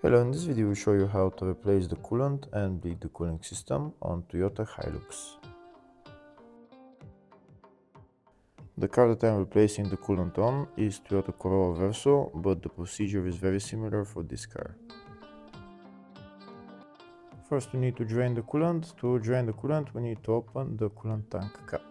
Hello, in this video we show you how to replace the coolant and bleed the cooling system on Toyota Hilux. The car that I'm replacing the coolant on is Toyota Corolla Verso, but the procedure is very similar for this car. First we need to drain the coolant. To drain the coolant we need to open the coolant tank cap.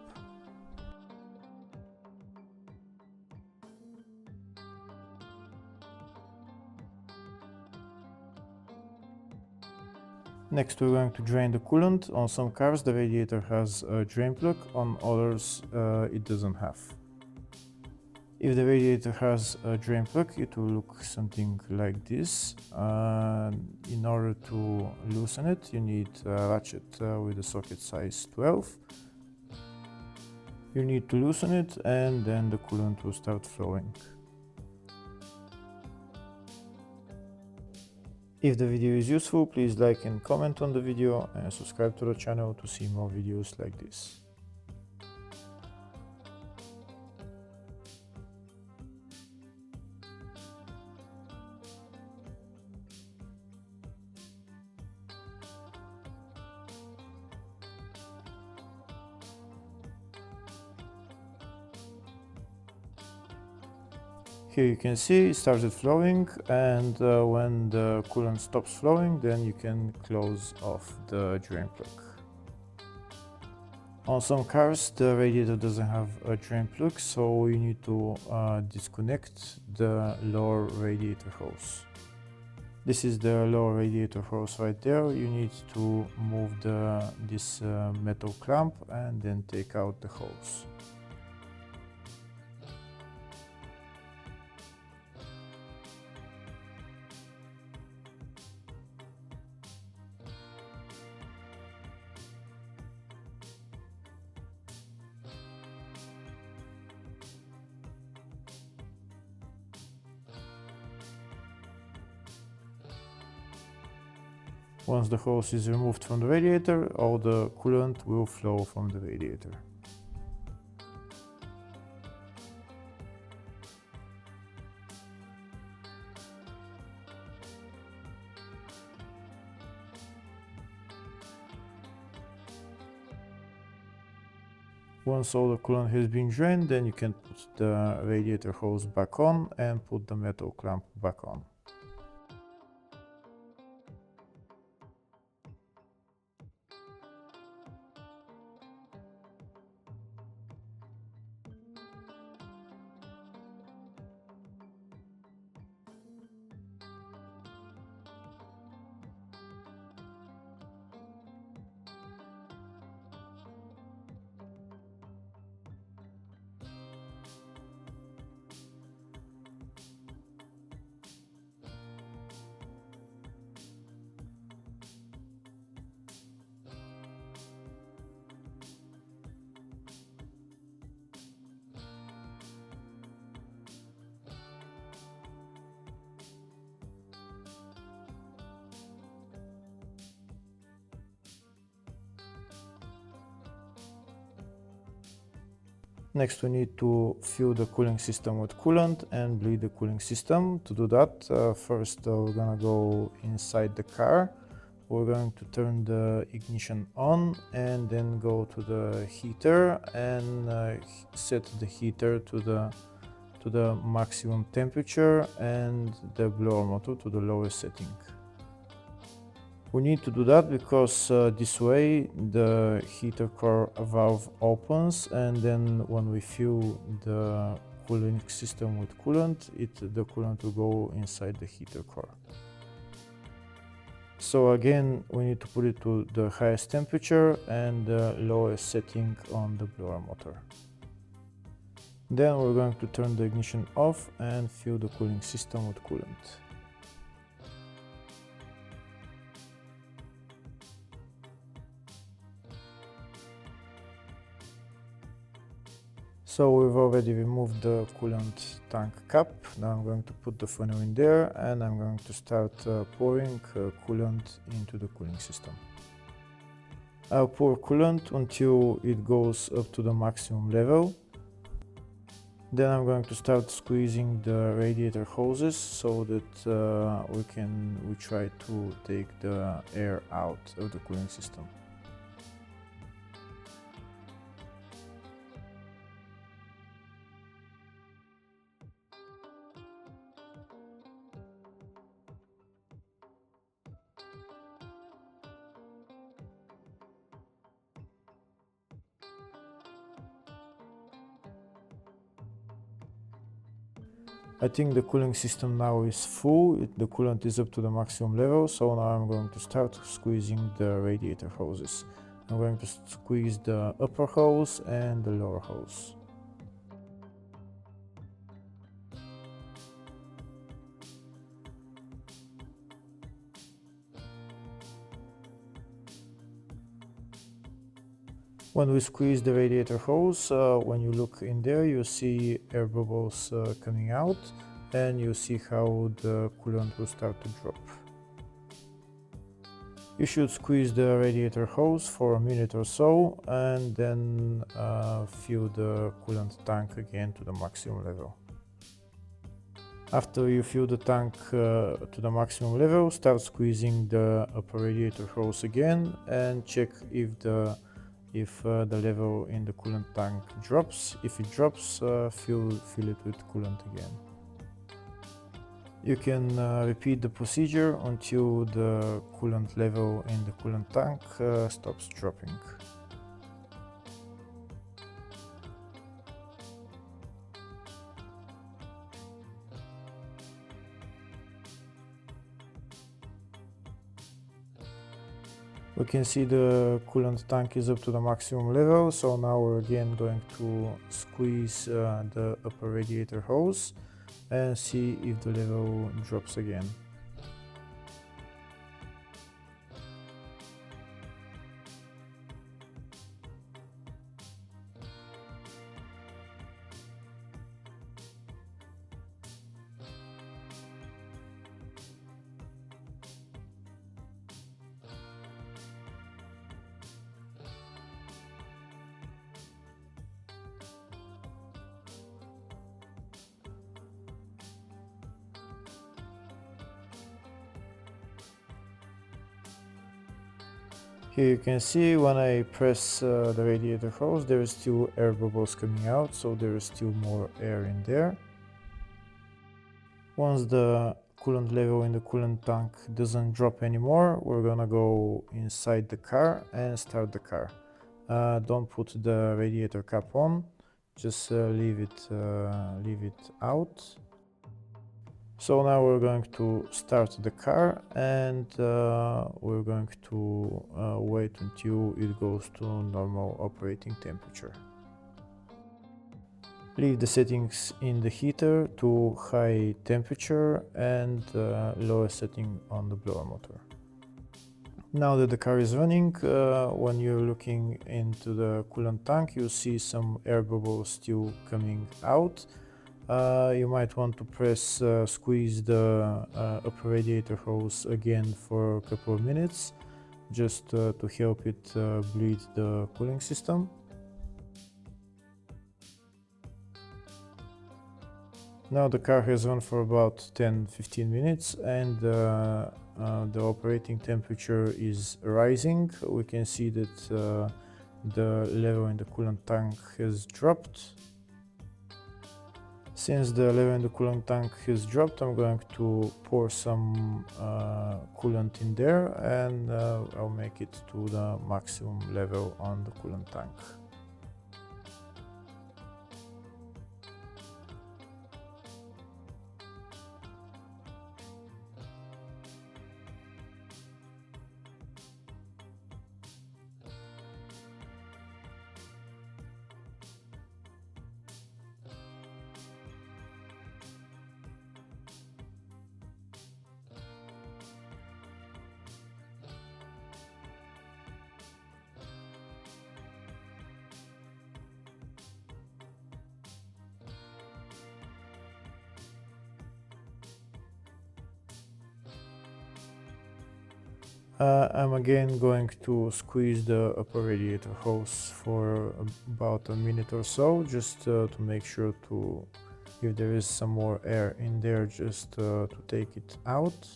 Next we're going to drain the coolant. On some cars the radiator has a drain plug, on others it doesn't have. If the radiator has a drain plug it will look something like this. In order to loosen it you need a ratchet with a socket size 12. You need to loosen it and then the coolant will start flowing. If the video is useful, please like and comment on the video and subscribe to the channel to see more videos like this. Here you can see it started flowing, and when the coolant stops flowing then you can close off the drain plug. On some cars the radiator doesn't have a drain plug, so you need to disconnect the lower radiator hose. This is the lower radiator hose right there. You need to move this metal clamp and then take out the hose. Once the hose is removed from the radiator, all the coolant will flow from the radiator. Once all the coolant has been drained, then you can put the radiator hose back on and put the metal clamp back on. Next we need to fill the cooling system with coolant and bleed the cooling system. To do that, first we're gonna go inside the car. We're going to turn the ignition on and then go to the heater and set the heater to the maximum temperature and the blower motor to the lowest setting. We need to do that because this way the heater core valve opens, and then when we fill the cooling system with coolant, the coolant will go inside the heater core. So again, we need to put it to the highest temperature and the lowest setting on the blower motor. Then we're going to turn the ignition off and fill the cooling system with coolant. So we've already removed the coolant tank cap. Now I'm going to put the funnel in there and I'm going to start pouring coolant into the cooling system. I'll pour coolant until it goes up to the maximum level. Then I'm going to start squeezing the radiator hoses so that we try to take the air out of the cooling system. I think the cooling system now is full, the coolant is up to the maximum level, so now I'm going to start squeezing the radiator hoses. I'm going to squeeze the upper hose and the lower hose. When we squeeze the radiator hose, when you look in there, you see air bubbles coming out, and you see how the coolant will start to drop. You should squeeze the radiator hose for a minute or so, and then fill the coolant tank again to the maximum level. After you fill the tank to the maximum level, start squeezing the upper radiator hose again and check if the level in the coolant tank drops. If it drops, fill it with coolant again. You can repeat the procedure until the coolant level in the coolant tank stops dropping. We can see the coolant tank is up to the maximum level, so now we're again going to squeeze the upper radiator hose and see if the level drops again. Here you can see when I press the radiator hose, there is still air bubbles coming out, so there is still more air in there. Once the coolant level in the coolant tank doesn't drop anymore, we're gonna go inside the car and start the car. Don't put the radiator cap on, just leave it out. So now we're going to start the car, and we're going to wait until it goes to normal operating temperature. Leave the settings in the heater to high temperature and lower setting on the blower motor. Now that the car is running, when you're looking into the coolant tank, you see some air bubbles still coming out. You might want to squeeze the upper radiator hose again for a couple of minutes, just to help it bleed the cooling system. Now the car has run for about 10-15 minutes, and the operating temperature is rising. We can see that the level in the coolant tank has dropped. Since the level in the coolant tank has dropped, I'm going to pour some coolant in there, and I'll make it to the maximum level on the coolant tank. I'm again going to squeeze the upper radiator hose for about a minute or so, just to make sure to, if there is some more air in there, just to take it out.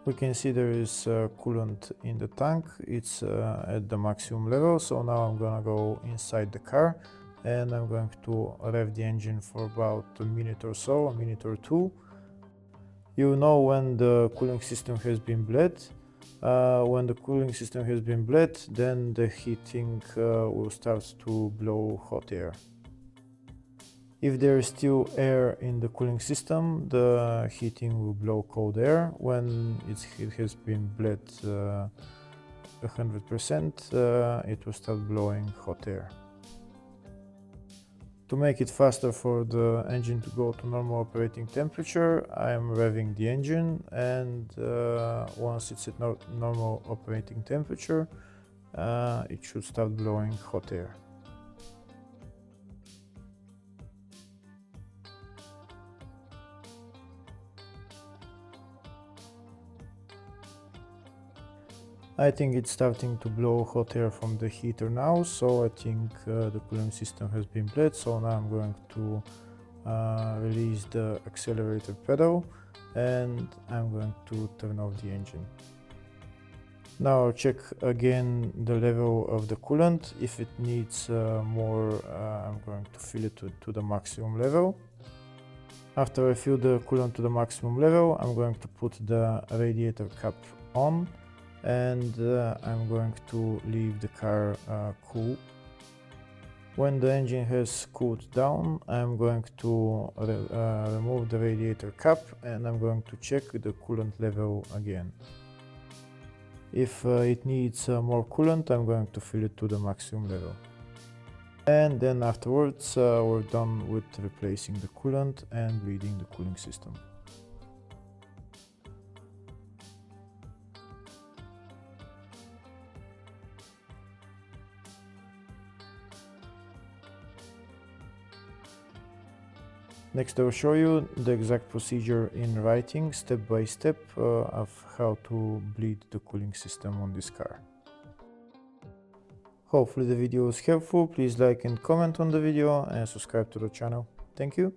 We can see there is coolant in the tank. It's at the maximum level, so now I'm gonna go inside the car and I'm going to rev the engine for about a minute or so, a minute or two. You know when the cooling system has been bled. When the cooling system has been bled, then the heating will start to blow hot air. If there is still air in the cooling system, the heating will blow cold air. When it has been bled 100%, it will start blowing hot air. To make it faster for the engine to go to normal operating temperature, I am revving the engine, and once it's at normal operating temperature, it should start blowing hot air. I think it's starting to blow hot air from the heater now, so I think the cooling system has been bled. So now I'm going to release the accelerator pedal and I'm going to turn off the engine. Now I'll check again the level of the coolant. If it needs more, I'm going to fill it to the maximum level. After I fill the coolant to the maximum level, I'm going to put the radiator cap on, and I'm going to leave the car cool. When the engine has cooled down, I'm going to remove the radiator cap and I'm going to check the coolant level again. If it needs more coolant, I'm going to fill it to the maximum level. And then afterwards, we're done with replacing the coolant and bleeding the cooling system. Next, I will show you the exact procedure in writing, step by step, of how to bleed the cooling system on this car. Hopefully the video was helpful. Please like and comment on the video and subscribe to the channel. Thank you.